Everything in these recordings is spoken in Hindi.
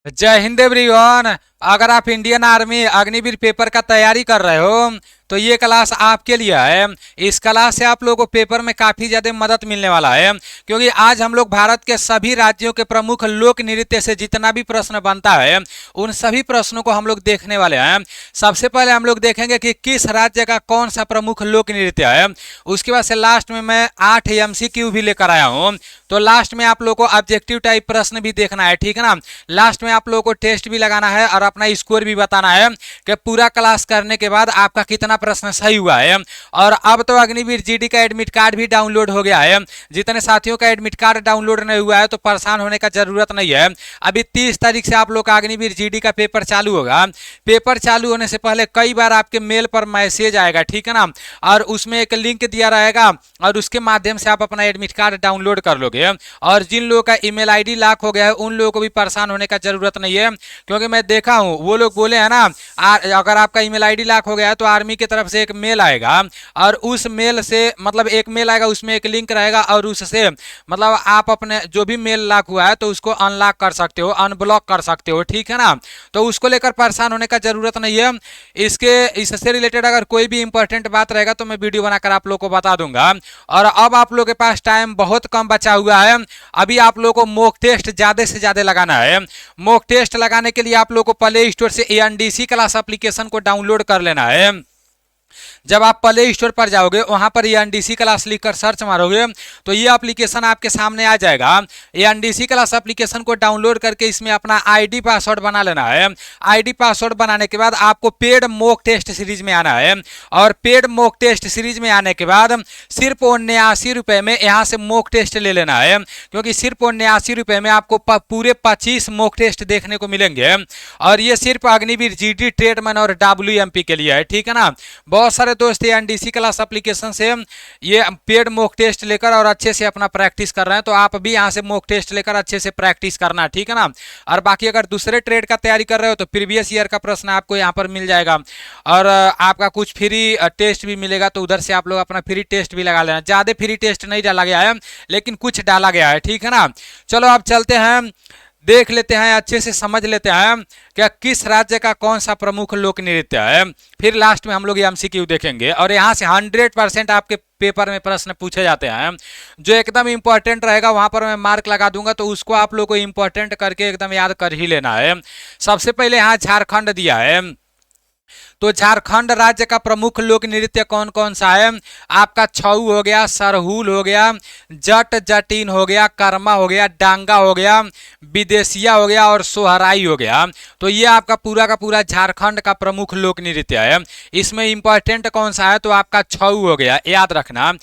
जय हिंद एवरीवन। अगर आप इंडियन आर्मी अग्निवीर पेपर का तैयारी कर रहे हो तो ये क्लास आपके लिए है। इस क्लास से आप लोगों को पेपर में काफ़ी ज़्यादा मदद मिलने वाला है, क्योंकि आज हम लोग भारत के सभी राज्यों के प्रमुख लोक नृत्य से जितना भी प्रश्न बनता है उन सभी प्रश्नों को हम लोग देखने वाले हैं। सबसे पहले हम लोग देखेंगे कि किस राज्य का कौन सा प्रमुख लोक नृत्य है। उसके बाद से लास्ट में मैं 8 MCQ भी लेकर आया हूँ। तो लास्ट में आप लोग को ऑब्जेक्टिव टाइप प्रश्न भी देखना है, ठीक है ना। लास्ट में आप लोगों को टेस्ट भी लगाना है और अपना स्कोर भी बताना है कि पूरा क्लास करने के बाद आपका कितना प्रश्न सही हुआ है। और अब तो अग्निवीर जीडी का एडमिट कार्ड भी डाउनलोड हो गया है। जितने साथियों का एडमिट कार्ड डाउनलोड नहीं हुआ है तो परेशान होने का जरूरत नहीं है। अभी 30 तारीख से आप लोग का अग्निवीर जीडी का पेपर चालू होगा। पेपर चालू होने से पहले कई बार आपके मेल पर मैसेज आएगा, ठीक है ना, और उसमें एक लिंक दिया रहेगा और उसके माध्यम से आप अपना एडमिट कार्ड डाउनलोड कर लोगे। और जिन लोगों का ईमेल आईडी लॉक हो गया है उन लोगों को भी परेशान होने का जरूरत नहीं है, क्योंकि मैं देखा हूं वो लोग बोले हैं ना, अगर आपका ईमेल आईडी लॉक हो गया है तो आर्मी की तरफ से एक मेल आएगा और उस मेल से मतलब एक मेल आएगा, उसमें एक लिंक रहेगा और उससे मतलब आप अपने जो भी मेल लॉक हुआ है तो उसको अनलॉक कर सकते हो, अनब्लॉक कर सकते हो, ठीक है ना। तो उसको लेकर परेशान होने का जरूरत नहीं है। इससे रिलेटेड अगर कोई भी इंपॉर्टेंट बात रहेगा तो मैं वीडियो बनाकर आप लोग को बता दूंगा। और अब आप लोग के पास टाइम बहुत कम बचा हुआ है। अभी आप लोग को मॉक टेस्ट ज्यादा से ज्यादा लगाना है। मॉक टेस्ट लगाने के लिए आप लोग को प्ले स्टोर से एएनडीसी क्लास एप्लीकेशन को डाउनलोड कर लेना है। जब आप प्ले स्टोर पर जाओगे वहां पर एएनडीसी क्लास लिखकर सर्च मारोगे तो ये एप्लीकेशन आपके सामने आ जाएगा। एएनडीसी क्लास एप्लीकेशन को डाउनलोड करके इसमें अपना आईडी पासवर्ड बना लेना है। आईडी पासवर्ड बनाने के बाद आपको पेड मॉक टेस्ट सीरीज में आना है और पेड मॉक टेस्ट सीरीज में आने के बाद सिर्फ 89 रुपए में यहाँ से मॉक टेस्ट ले लेना है, क्योंकि सिर्फ 89 रुपए में आपको पूरे 25 मॉक टेस्ट देखने को मिलेंगे। और ये सिर्फ अग्निवीर जीडी ट्रेडमैन और डब्ल्यूएमपी के लिए है, ठीक है ना। बहुत सारे दोस्त एनडीसी क्लास एप्लीकेशन से ये पेड मॉक टेस्ट लेकर और अच्छे से अपना प्रैक्टिस कर रहे हैं, तो आप भी यहाँ से मॉक टेस्ट लेकर अच्छे से प्रैक्टिस करना, ठीक है ना। और बाकी अगर दूसरे ट्रेड का तैयारी कर रहे हो तो प्रीवियस ईयर का प्रश्न आपको यहाँ पर मिल जाएगा और आपका कुछ फ्री टेस्ट भी मिलेगा, तो उधर से आप लोग अपना फ्री टेस्ट भी लगा लेना। ज़्यादा फ्री टेस्ट नहीं डाला गया है लेकिन कुछ डाला गया है, ठीक है ना। चलो अब चलते हैं, देख लेते हैं, अच्छे से समझ लेते हैं क्या किस राज्य का कौन सा प्रमुख लोक नृत्य है। फिर लास्ट में हम लोग एमसीक्यू देखेंगे और यहाँ से 100% आपके पेपर में प्रश्न पूछे जाते हैं। जो एकदम इंपॉर्टेंट रहेगा वहां पर मैं मार्क लगा दूंगा, तो उसको आप लोग को इंपॉर्टेंट करके एकदम याद कर ही लेना है। सबसे पहले यहाँ झारखंड दिया है, तो झारखंड राज्य का प्रमुख लोक नृत्य कौन कौन सा है। आपका छऊ हो गया, सरहुल हो गया, जट जटीन हो गया, कर्मा हो गया, डांगा हो गया, विदेशिया हो गया और सोहराई हो गया। तो ये आपका पूरा का पूरा झारखंड का प्रमुख लोक नृत्य है। इसमें इंपॉर्टेंट कौन सा है, तो आपका छऊ हो गया, याद रखना।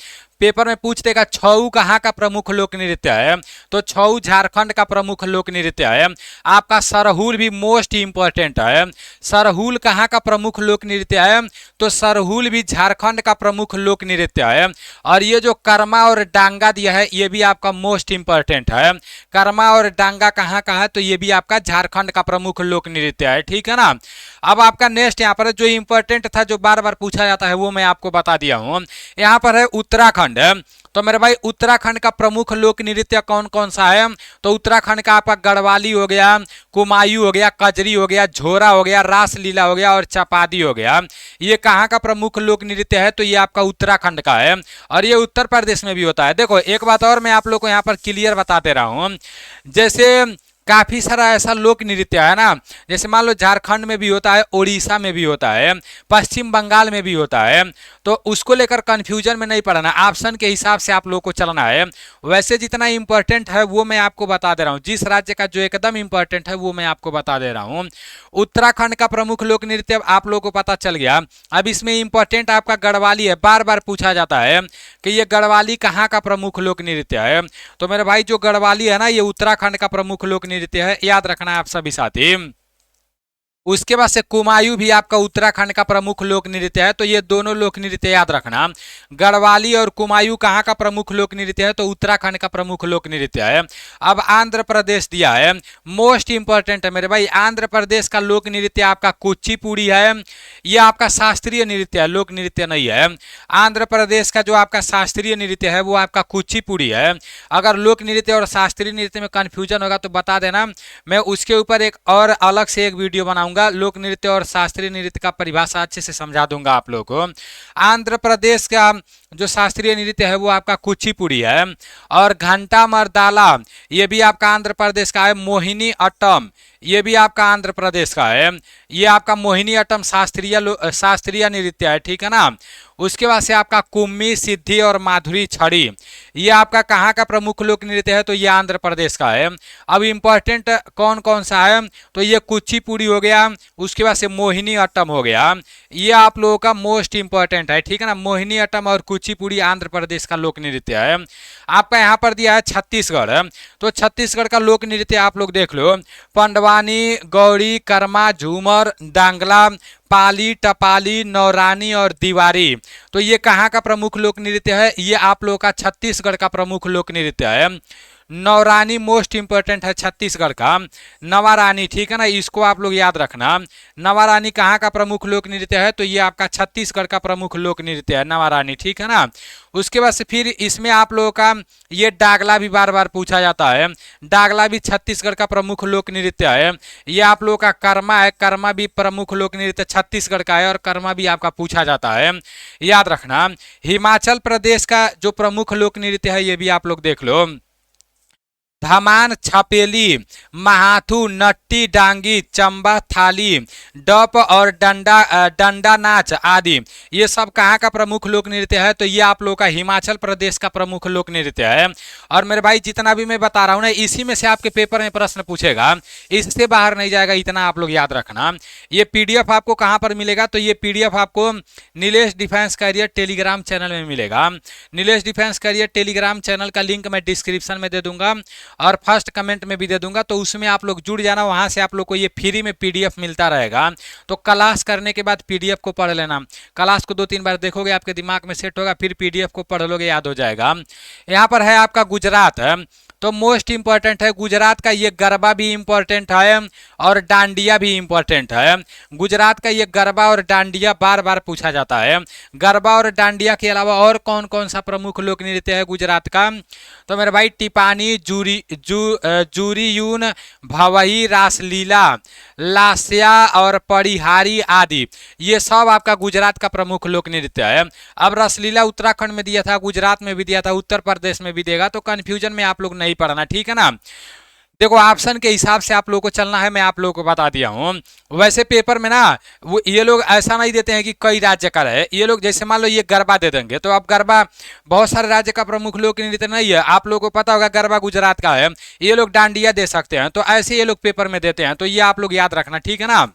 पेपर में पूछ देगा छऊ कहाँ का प्रमुख लोक नृत्य है, तो छऊ झारखंड का प्रमुख लोक नृत्य है। आपका सरहुल भी मोस्ट इंपॉर्टेंट है। सरहुल कहाँ का प्रमुख लोक नृत्य है, तो सरहुल भी झारखंड का प्रमुख लोक नृत्य है। और ये जो कर्मा और डांगा दिया है ये भी आपका मोस्ट इंपॉर्टेंट है। कर्मा और डांगा कहाँ का है, तो ये भी आपका झारखंड का प्रमुख लोक नृत्य है, ठीक है ना। अब आपका नेक्स्ट यहाँ पर जो इंपॉर्टेंट था, जो बार बार पूछा जाता है, वो मैं आपको बता दिया हूँ। यहाँ पर है उत्तराखंड। तो मेरे भाई उत्तराखंड का प्रमुख लोक नृत्य कौन कौन सा है, तो उत्तराखंड का आपका गढ़वाली हो गया, कुमायूं हो गया, कजरी हो गया, झोरा हो गया, रासलीला हो गया और चपादी हो गया। ये कहाँ का प्रमुख लोक नृत्य है, तो ये आपका उत्तराखंड का है। और ये उत्तर प्रदेश में भी होता है। देखो एक बात और मैं आप लोग को यहाँ पर क्लियर बताते रहा हूँ, जैसे काफी सारा ऐसा लोक नृत्य है ना, जैसे मान लो झारखंड में भी होता है, उड़ीसा में भी होता है, पश्चिम बंगाल में भी होता है, तो उसको लेकर कंफ्यूजन में नहीं पड़ना, ऑप्शन के हिसाब से आप लोग को चलना है। वैसे जितना इंपॉर्टेंट है वो मैं आपको बता दे रहा हूँ, जिस राज्य का जो एकदम इंपॉर्टेंट है वो मैं आपको बता दे रहा हूँ। उत्तराखंड का प्रमुख लोक नृत्य आप लोग को पता चल गया। अब इसमें इंपॉर्टेंट आपका गढ़वाली है, बार बार पूछा जाता है कि ये गढ़वाली कहाँ का प्रमुख लोक नृत्य है। तो मेरे भाई जो गढ़वाली है ना, ये उत्तराखंड का प्रमुख लोक नृत्य है, याद रखना है आप सभी साथी। उसके बाद से कुमायूं भी आपका उत्तराखंड का प्रमुख लोक नृत्य है। तो ये दोनों लोक नृत्य याद रखना। गढ़वाली और कुमायूं कहाँ का प्रमुख लोक नृत्य है? तो उत्तराखंड का प्रमुख लोक नृत्य है। अब आंध्र प्रदेश दिया है, मोस्ट इंपॉर्टेंट है मेरे भाई। आंध्र प्रदेश का लोक नृत्य आपका कुचिपुड़ी है। ये आपका शास्त्रीय नृत्य है, लोक नृत्य नहीं है। आंध्र प्रदेश का जो आपका शास्त्रीय नृत्य है वो आपका कुचिपुड़ी है। अगर लोक नृत्य और शास्त्रीय नृत्य में कंफ्यूजन होगा तो बता देना, मैं उसके ऊपर एक और अलग से एक वीडियो बनाऊंगा। लोक नृत्य और शास्त्रीय नृत्य का परिभाषा अच्छे से समझा दूंगा आप लोगों को। आंध्र प्रदेश का जो शास्त्रीय नृत्य है वो आपका कुचिपुड़ी है। और घंटा मर्दाला ये भी आपका आंध्र प्रदेश का है। मोहिनी अट्टम ये भी आपका आंध्र प्रदेश का है। ये आपका मोहिनी अट्टम शास्त्रीय नृत्य है, ठीक है ना। उसके बाद से आपका कुम्मी, सिद्धि और माधुरी छड़ी ये आपका कहाँ का प्रमुख लोक नृत्य है? तो ये आंध्र प्रदेश का है। अब इम्पोर्टेंट कौन कौन सा है? तो ये कुचिपुड़ी हो गया, उसके बाद से मोहिनी अट्टम हो गया। ये आप लोगों का मोस्ट इंपॉर्टेंट है, ठीक है ना। मोहिनी अट्टम और कुचिपुड़ी आंध्र प्रदेश का लोक नृत्य है। आपका यहाँ पर दिया है छत्तीसगढ़। तो छत्तीसगढ़ का लोक नृत्य आप लोग देख लो। पंडवानी, गौड़ी, कर्मा, झूमर, डांगला, पाली, टपाली, नौरानी और दीवारी। तो ये कहाँ का प्रमुख लोक नृत्य है? ये आप लोगों का छत्तीसगढ़ का प्रमुख लोक नृत्य है। नौरानी मोस्ट इंपोर्टेंट है छत्तीसगढ़ का। नवारानी, ठीक है ना, इसको आप लोग याद रखना। नवारानी कहाँ का प्रमुख लोक नृत्य है? तो ये आपका छत्तीसगढ़ का प्रमुख लोक नृत्य है नवारानी, ठीक है ना। उसके बाद से फिर इसमें आप लोगों का ये डागला भी बार बार पूछा जाता है। डागला भी छत्तीसगढ़ का प्रमुख लोक नृत्य है। ये आप लोगों का कर्मा है, कर्मा भी प्रमुख लोक नृत्य छत्तीसगढ़ का है और कर्मा भी आपका पूछा जाता है, याद रखना। हिमाचल प्रदेश का जो प्रमुख लोक नृत्य है ये भी आप लोग देख लो। धमान, छपेली, महाथू, नट्टी, डांगी, चंबा, थाली, डप और डंडा नाच आदि ये सब कहाँ का प्रमुख लोक नृत्य है? तो ये आप लोगों का हिमाचल प्रदेश का प्रमुख लोक नृत्य है। और मेरे भाई जितना भी मैं बता रहा हूँ ना, इसी में से आपके पेपर में प्रश्न पूछेगा, इससे बाहर नहीं जाएगा, इतना आप लोग याद रखना। ये पीडीएफ आपको कहाँ पर मिलेगा? तो ये पीडीएफ आपको Nilesh defence career telegram channel में मिलेगा। Nilesh defence career telegram channel का लिंक मैं डिस्क्रिप्शन में दे दूंगा और फर्स्ट कमेंट में भी दे दूंगा, तो उसमें आप लोग जुड़ जाना। वहां से आप लोग को ये फ्री में पीडीएफ मिलता रहेगा। तो क्लास करने के बाद पीडीएफ को पढ़ लेना। क्लास को 2-3 बार देखोगे, आपके दिमाग में सेट होगा, फिर पीडीएफ को पढ़ लोगे, याद हो जाएगा। यहाँ पर है आपका गुजरात है, तो मोस्ट इंपॉर्टेंट है गुजरात का ये गरबा भी इंपॉर्टेंट है और डांडिया भी इंपॉर्टेंट है। गुजरात का ये गरबा और डांडिया बार बार पूछा जाता है। गरबा और डांडिया के अलावा और कौन कौन सा प्रमुख लोक नृत्य है गुजरात का? तो मेरे भाई टिपानी, जूरीयून, भवही, रासलीला, लास्या और परिहारी आदि ये सब आपका गुजरात का प्रमुख लोक नृत्य है। अब रासलीला उत्तराखंड में दिया था, गुजरात में भी दिया था, उत्तर प्रदेश में भी देगा, तो कंफ्यूजन में आप लोग नहीं पढ़ना, ठीक है ना। देखो ऑप्शन के हिसाब से आप लोगों को चलना है, मैं आप लोगों को बता दिया हूँ। वैसे पेपर में ना वो ये लोग ऐसा नहीं देते हैं कि कई राज्य का रहे। ये लोग जैसे मान लो ये गरबा दे देंगे, तो अब गरबा बहुत सारे राज्य का प्रमुख लोक नृत्य नहीं है। आप लोगों को पता होगा गरबा गुजरात का है, ये लोग डांडिया दे सकते हैं, तो ऐसे ये लोग पेपर में देते हैं, तो ये आप लोग याद रखना, ठीक है ना।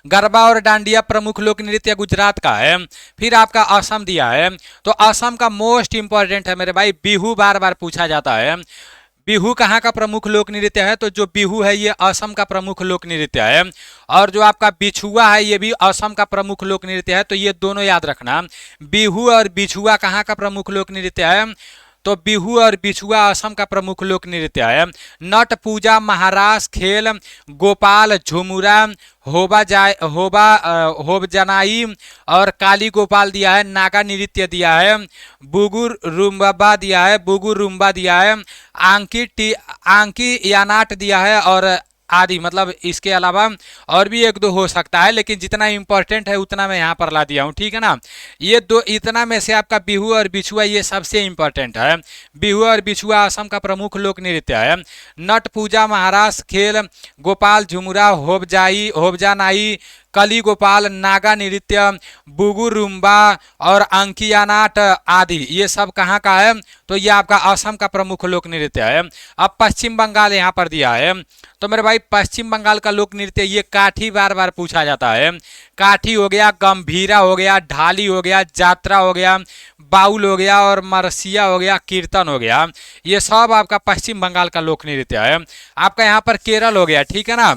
गरबा और डांडिया प्रमुख लोक नृत्य गुजरात का है। फिर आपका असम दिया है, तो असम का मोस्ट इंपॉर्टेंट है मेरे भाई बिहू, बार बार पूछा जाता है। बिहू कहाँ का प्रमुख लोक नृत्य है? तो जो बिहू है ये असम का प्रमुख लोक नृत्य है। और जो आपका बिछुआ है ये भी असम का प्रमुख लोक नृत्य है, तो ये दोनों याद रखना। बिहू और बिछुआ कहाँ का प्रमुख लोक नृत्य है? तो बिहू और बिछुआ असम का प्रमुख लोक नृत्य है। नट पूजा, महारास खेल, गोपाल, झुमुरा, होबजनाई और काली गोपाल दिया है। नागा नृत्य दिया है। बुगुर रुम्बा दिया है, बुगुर रुम्बा दिया है। आंकी यानाट दिया है और आदि, मतलब इसके अलावा और भी एक दो हो सकता है, लेकिन जितना इंपॉर्टेंट है उतना मैं यहाँ पर ला दिया हूँ, ठीक है ना। ये दो, इतना में से आपका बिहू और बिछुआ ये सबसे इंपॉर्टेंट है। बिहू और बिछुआ असम का प्रमुख लोक नृत्य है। नट पूजा, महारास खेल, गोपाल, झुमुरा, होबजानाई, कली गोपाल, नागा नृत्य, बुगुरुम्बा और अंकियानाट आदि ये सब कहाँ का है? तो ये आपका असम का प्रमुख लोक नृत्य है। अब पश्चिम बंगाल यहाँ पर दिया है, तो मेरे भाई पश्चिम बंगाल का लोक नृत्य ये काठी बार बार पूछा जाता है। काठी हो गया, गंभीरा हो गया, ढाली हो गया, जात्रा हो गया, बाउल हो गया और मरसिया हो गया, कीर्तन हो गया। ये सब आपका पश्चिम बंगाल का लोक नृत्य है। आपका यहाँ पर केरल हो गया, ठीक है ना।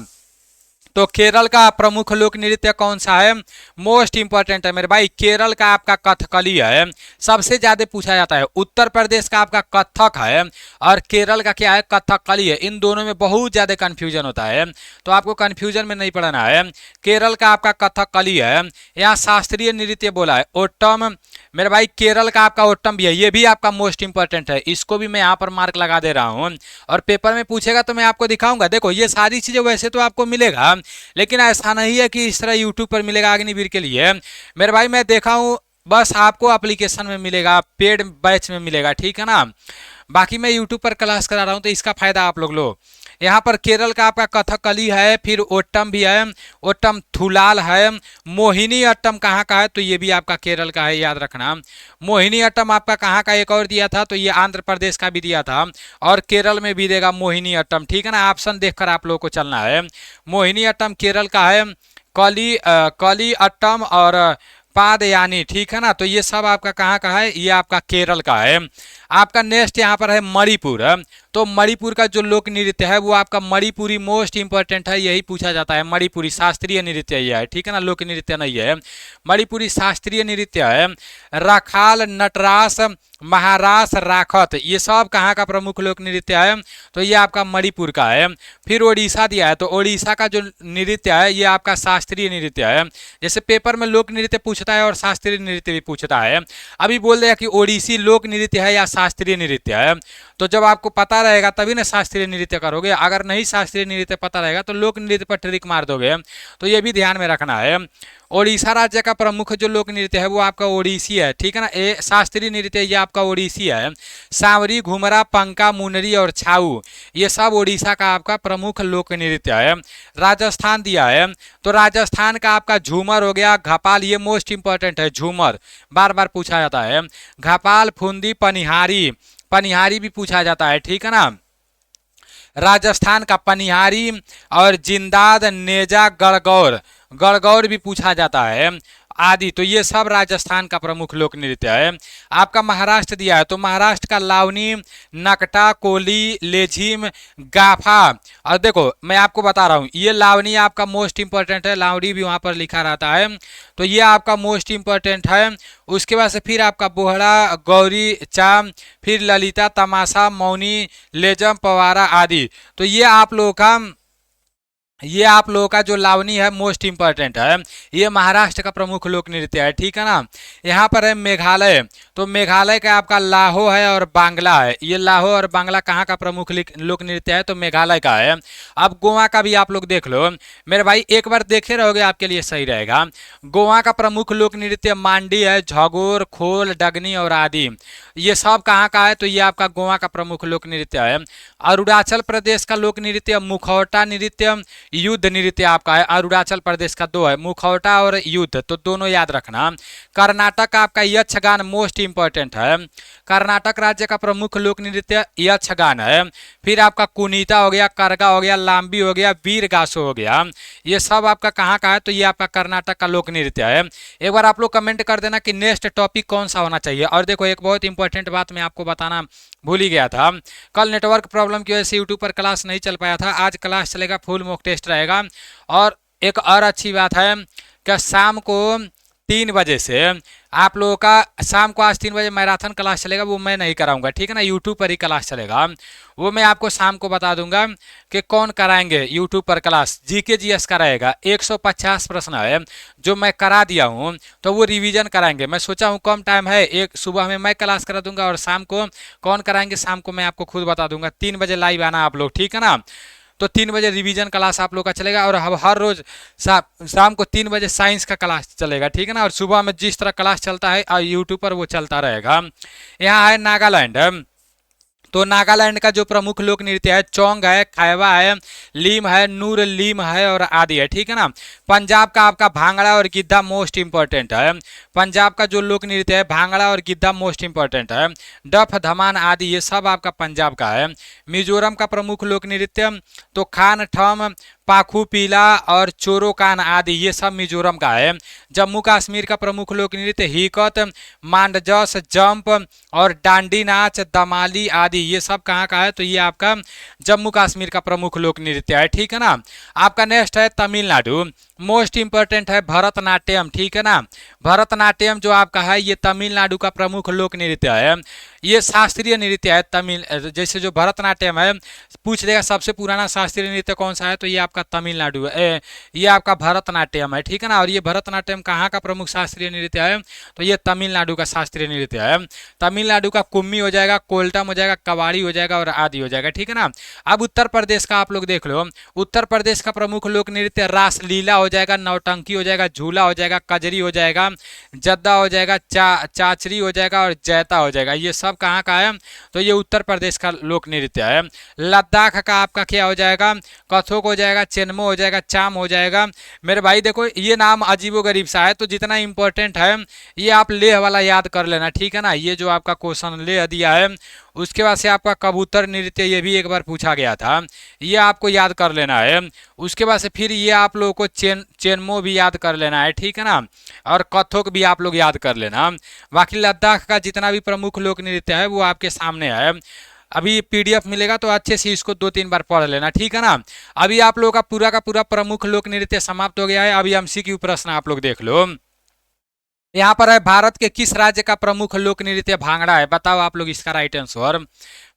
तो केरल का प्रमुख लोक नृत्य कौन सा है? मोस्ट इंपॉर्टेंट है मेरे भाई, केरल का आपका कथकली है, सबसे ज्यादा पूछा जाता है। उत्तर प्रदेश का आपका कथक है और केरल का क्या है? कथकली है। इन दोनों में बहुत ज्यादा कंफ्यूजन होता है, तो आपको कंफ्यूजन में नहीं पड़ना है। केरल का आपका कथकली है। यहाँ शास्त्रीय नृत्य बोला है ओट्टम मेरे भाई, केरल का आपका ओट्टम भी है, ये भी आपका मोस्ट इंपॉर्टेंट है, इसको भी मैं यहाँ पर मार्क लगा दे रहा हूँ। और पेपर में पूछेगा तो मैं आपको दिखाऊंगा। देखो ये सारी चीजें वैसे तो आपको मिलेगा, लेकिन ऐसा नहीं है कि इस तरह यूट्यूब पर मिलेगा अग्निवीर के लिए मेरे भाई। मैं देखा हूँ बस आपको एप्लीकेशन में मिलेगा, पेड बैच में मिलेगा, ठीक है ना। बाकी मैं यूट्यूब पर क्लास करा रहा हूँ तो इसका फायदा आप लोग लो। यहाँ पर केरल का आपका कथकली है, फिर ओट्टम भी है, ओट्टम थुलाल है। मोहिनी अट्टम कहाँ का है? तो ये भी आपका केरल का है, याद रखना। मोहिनी अट्टम आपका कहाँ का एक और दिया था, तो ये आंध्र प्रदेश का भी दिया था और केरल में भी देगा मोहिनी अट्टम, ठीक है ना। ऑप्शन देखकर आप लोग को चलना है। मोहिनी अट्टम केरल का है, कली अट्टम और पादयानी, ठीक है ना। तो ये सब आपका कहाँ का है? ये आपका केरल का है। आपका नेक्स्ट यहाँ पर है मणिपुर। तो मणिपुर का जो लोक नृत्य है वो आपका मणिपुरी मोस्ट इंपॉर्टेंट है, यही पूछा जाता है। मणिपुरी शास्त्रीय नृत्य ये है, ठीक है ना, लोक नृत्य नहीं है। मणिपुरी शास्त्रीय नृत्य है। राखाल, नटरास, महारास, राखत, ये सब कहाँ का प्रमुख लोक नृत्य है? तो ये आपका मणिपुर का है। फिर ओडिशा दिया है, तो ओडिशा का जो नृत्य है ये आपका शास्त्रीय नृत्य है। जैसे पेपर में लोक नृत्य पूछता है और शास्त्रीय नृत्य भी पूछता है। अभी बोल दिया कि ओडिसी लोक नृत्य है या शास्त्रीय नृत्य है, तो जब आपको पता रहेगा तभी ना शास्त्रीय नृत्य करोगे। अगर नहीं शास्त्रीय नृत्य पता रहेगा तो लोक नृत्य पर ट्रिक मार दोगे, तो ये भी ध्यान में रखना है। ओडिशा राज्य का प्रमुख जो लोक नृत्य है वो आपका ओडिसी है, ठीक है ना। ये शास्त्रीय नृत्य ये आपका ओडिसी है। सांवरी, घुमरा, पंका, मुनरी और छाऊ, ये सब ओडिशा का आपका प्रमुख लोक नृत्य है। राजस्थान दिया है, तो राजस्थान का आपका झूमर हो गया, घपाल, ये मोस्ट इंपॉर्टेंट है, झूमर बार बार पूछा जाता है। घपाल, फुंदी, पनिहारी, पनिहारी भी पूछा जाता है, ठीक है ना। राजस्थान का पनिहारी और जिंदाद, नेजा, गणगौर, गणगौर भी पूछा जाता है आदि। तो ये सब राजस्थान का प्रमुख लोक नृत्य है। आपका महाराष्ट्र दिया है, तो महाराष्ट्र का लावनी, नकटा, कोली, लेझिम, गाफा। और देखो मैं आपको बता रहा हूँ, ये लावनी आपका मोस्ट इंपॉर्टेंट है, लावनी भी वहाँ पर लिखा रहता है, तो ये आपका मोस्ट इंपॉर्टेंट है। उसके बाद से फिर आपका बोहड़ा, गौरी, चाम, फिर ललिता, तमाशा, मौनी, लेजम, पवारा आदि। तो ये आप लोगों का जो लावनी है मोस्ट इंपॉर्टेंट है, ये महाराष्ट्र का प्रमुख लोक नृत्य है, ठीक है ना। यहाँ पर है मेघालय, तो मेघालय का आपका लाहो है और बांग्ला है। ये लाहो और बांग्ला कहाँ का प्रमुख लोक नृत्य है? तो मेघालय का है। अब गोवा का भी आप लोग देख लो मेरे भाई, एक बार देखे रहोगे आपके लिए सही रहेगा। गोवा का प्रमुख लोक नृत्य मांडी है, झगोर, खोल, डगनी और आदि, ये सब कहाँ का है? तो ये आपका गोवा का प्रमुख लोक नृत्य है। अरुणाचल प्रदेश का लोक नृत्य मुखौटा नृत्य, युद्ध नृत्य आपका है। अरुणाचल प्रदेश का दो है, मुखौटा और युद्ध, तो दोनों याद रखना। कर्नाटक का आपका यक्षगान मोस्ट इंपॉर्टेंट है। कर्नाटक राज्य का प्रमुख लोक नृत्य यक्षगान है। फिर आपका कुनीता हो गया, करगा हो गया, लांबी हो गया, वीरगासो हो गया, ये सब आपका कहाँ का है? तो ये आपका कर्नाटक का लोक नृत्य है। एक बार आप लोग कमेंट कर देना कि नेक्स्ट टॉपिक कौन सा होना चाहिए। और देखो एक बहुत इंपॉर्टेंट बात मैं आपको बताना भूल ही गया था, कल नेटवर्क प्रॉब्लम की वजह से यूट्यूब पर क्लास नहीं चल पाया था, आज क्लास चलेगा, फुल मॉक टेस्ट रहेगा। और एक और अच्छी बात है कि शाम को 3 बजे से आप लोगों का, शाम को आज 3 बजे मैराथन क्लास चलेगा, वो मैं नहीं कराऊंगा, ठीक है ना, यूट्यूब पर ही क्लास चलेगा। वो मैं आपको शाम को बता दूंगा कि कौन कराएंगे यूट्यूब पर क्लास। जीके जीएस का रहेगा, 150 प्रश्न है जो मैं करा दिया हूँ, तो वो रिवीजन कराएंगे। मैं सोचा हूँ कम टाइम है, एक सुबह में मैं क्लास करा दूंगा और शाम को कौन कराएंगे, शाम को मैं आपको खुद बता दूंगा। 3 बजे लाइव आना आप लोग, ठीक है ना। तो 3 बजे रिवीजन क्लास आप लोग का चलेगा और हर रोज शाम को 3 बजे साइंस का क्लास चलेगा, ठीक है ना। और सुबह में जिस तरह क्लास चलता है यूट्यूब पर वो चलता रहेगा। यहाँ है नागालैंड, तो नागालैंड का जो प्रमुख लोक नृत्य है चोंग है, खैवा है, लीम है, नूर लीम है और आदि है, ठीक है ना। पंजाब का आपका भांगड़ा और गिद्धा मोस्ट इंपॉर्टेंट है। पंजाब का जो लोक नृत्य है भांगड़ा और गिद्धा मोस्ट इंपॉर्टेंट है। डफ, धमान आदि ये सब आपका पंजाब का है। मिजोरम का प्रमुख लोक नृत्य तो खान, ठम, पाखु पीला और चोरोकान आदि ये सब मिजोरम का है। जम्मू कश्मीर का प्रमुख लोक नृत्य हिकत, मांडजस, जंप और डांडी नाच, दमाली आदि ये सब कहाँ का है, तो ये आपका जम्मू कश्मीर का प्रमुख लोक नृत्य है, ठीक है ना। आपका नेक्स्ट है तमिलनाडु, मोस्ट इंपॉर्टेंट है भरतनाट्यम, ठीक है ना। भरतनाट्यम जो आपका है ये तमिलनाडु का प्रमुख लोक नृत्य है। ये शास्त्रीय नृत्य है तमिल, जैसे जो भरतनाट्यम है पूछ देगा सबसे पुराना शास्त्रीय नृत्य कौन सा है, तो ये आपका तमिलनाडु है, ये आपका भरतनाट्यम है, ठीक है ना। और ये भरतनाट्यम कहाँ का प्रमुख शास्त्रीय नृत्य है, तो ये तमिलनाडु का शास्त्रीय नृत्य है। तमिलनाडु का कुम्मी हो जाएगा, कोल्टम हो जाएगा, कवाड़ी हो जाएगा और आदि हो जाएगा, ठीक है ना। अब उत्तर प्रदेश का आप लोग देख लो, उत्तर प्रदेश का प्रमुख लोक नृत्य रासलीला हो जाएगा, नौटंकी हो जाएगा, झूला हो जाएगा, कजरी हो जाएगा, जद्दा हो जाएगा, चाचरी हो जाएगा और जैता हो जाएगा। ये सब कहाँ का है, तो ये उत्तर प्रदेश का लोक नृत्य है। लद्दाख का आपका क्या हो जाएगा, कथक हो जाएगा, चेनमो हो जाएगा, चाम हो जाएगा। मेरे भाई देखो ये नाम अजीबो गरीब सा है, तो जितना इंपॉर्टेंट है ये आप लेह वाला याद कर लेना, ठीक है ना। ये जो आपका क्वेश्चन लेह दिया है, उसके बाद से आपका कबूतर नृत्य ये भी एक बार पूछा गया था, ये आपको याद कर लेना है। उसके बाद से फिर ये आप लोगों को चेनमो भी याद कर लेना है, ठीक है ना। और कथक भी आप लोग याद कर लेना। बाकी लद्दाख का जितना भी प्रमुख लोक नृत्य है वो आपके सामने है। अभी पीडीएफ मिलेगा तो अच्छे से इसको 2-3 बार पढ़ लेना, ठीक है ना। अभी आप लोगों का पूरा प्रमुख लोक नृत्य समाप्त हो गया है। अभी एमसीक्यू प्रश्न आप लोग देख लो। यहाँ पर है भारत के किस राज्य का प्रमुख लोक नृत्य भांगड़ा है, बताओ आप लोग इसका राइट आंसर।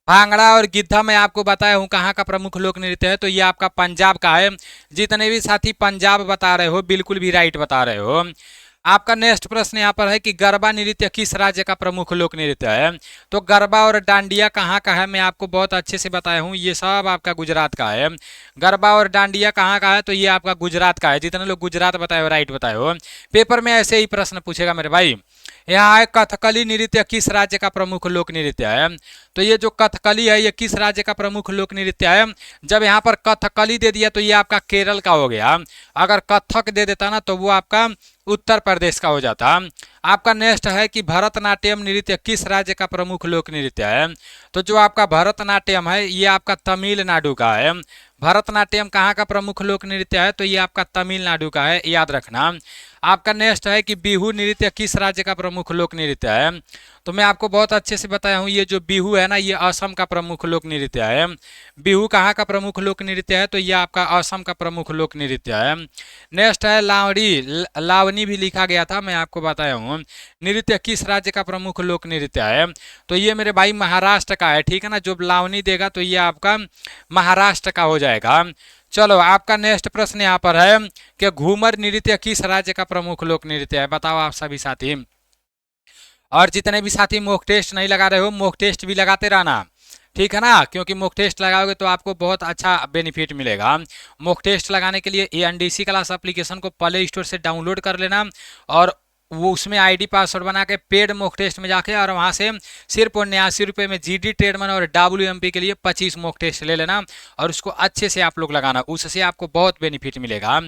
भांगड़ा और गिद्धा मैं आपको बताया हूँ कहाँ का प्रमुख लोक नृत्य है, तो ये आपका पंजाब का है। जितने भी साथी पंजाब बता रहे हो बिल्कुल भी राइट बता रहे हो। आपका नेक्स्ट प्रश्न यहाँ पर है कि गरबा नृत्य किस राज्य का प्रमुख लोक नृत्य है, तो गरबा और डांडिया कहाँ का है, मैं आपको बहुत अच्छे से बताया हूँ, ये सब आपका गुजरात का है। गरबा और डांडिया कहाँ का है, तो ये आपका गुजरात का है। जितने लोग गुजरात बताए हो राइट बताए हो। पेपर में ऐसे ही प्रश्न पूछेगा मेरे भाई। यहाँ है कथकली नृत्य किस राज्य का प्रमुख लोक नृत्य है, तो ये जो कथकली है ये किस राज्य का प्रमुख लोक नृत्य है। जब यहाँ पर कथकली दे दिया तो ये आपका केरल का हो गया। अगर कथक दे देता ना तो वो आपका उत्तर प्रदेश का हो जाता। आपका नेक्स्ट है कि भरतनाट्यम नृत्य किस राज्य का प्रमुख लोक नृत्य है, तो जो आपका भरतनाट्यम है ये आपका तमिलनाडु का है। भरतनाट्यम कहाँ का प्रमुख लोक नृत्य है, तो ये आपका तमिलनाडु का है, याद रखना। आपका नेक्स्ट है कि बिहू नृत्य किस राज्य का प्रमुख लोक नृत्य है, तो मैं आपको बहुत अच्छे से बताया हूँ ये जो बिहू है ना ये असम का प्रमुख लोक नृत्य है। बिहू कहाँ का प्रमुख लोक नृत्य है, तो ये आपका असम का प्रमुख लोक नृत्य है। नेक्स्ट है लावड़ी, लावनी भी लिखा गया था, मैं आपको बताया हूँ नृत्य किस राज्य का प्रमुख लोक नृत्य है, तो ये मेरे भाई महाराष्ट्र का है, ठीक है ना। जो लावनी देगा तो ये आपका महाराष्ट्र का हो जाएगा। चलो आपका नेक्स्ट प्रश्न यहाँ पर है कि घूमर नृत्य किस राज्य का प्रमुख लोक नृत्य है, बताओ आप सभी साथी। और जितने भी साथी मॉक टेस्ट नहीं लगा रहे हो मॉक टेस्ट भी लगाते रहना, ठीक है ना, क्योंकि मॉक टेस्ट लगाओगे तो आपको बहुत अच्छा बेनिफिट मिलेगा। मॉक टेस्ट लगाने के लिए एनडीसी क्लास एप्लीकेशन को प्ले स्टोर से डाउनलोड कर लेना और वो उसमें आईडी पासवर्ड बना के पेड मॉक टेस्ट में जाके और वहाँ से सिर्फ 89 रुपये में जीडी ट्रेडमैन और डब्ल्यूएमपी के लिए 25 मॉक टेस्ट ले लेना और उसको अच्छे से आप लोग लगाना, उससे आपको बहुत बेनिफिट मिलेगा।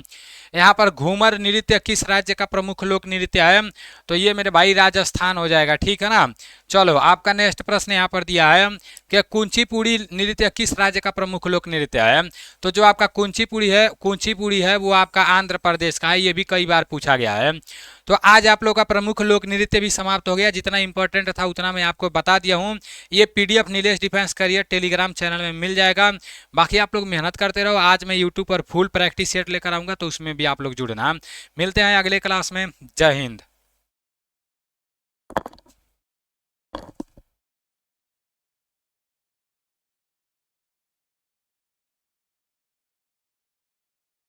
यहाँ पर घूमर नृत्य किस राज्य का प्रमुख लोक नृत्य है, तो ये मेरे भाई राजस्थान हो जाएगा, ठीक है ना। चलो आपका नेक्स्ट प्रश्न यहाँ पर दिया है कि कुंचीपुड़ी नृत्य किस राज्य का प्रमुख लोक नृत्य है, तो जो आपका कुंचीपुड़ी है वो आपका आंध्र प्रदेश का है, ये भी कई बार पूछा गया है। तो आज आप लोग का प्रमुख लोक नृत्य भी समाप्त हो गया, जितना इंपॉर्टेंट था उतना मैं आपको बता दिया हूँ। ये PDF Nilesh defence career Telegram channel में मिल जाएगा। बाकी आप लोग मेहनत करते रहो। आज मैं यूट्यूब पर फुल प्रैक्टिस सेट लेकर आऊँगा तो उसमें भी आप लोग जुड़ना। मिलते हैं अगले क्लास में। जय हिंद।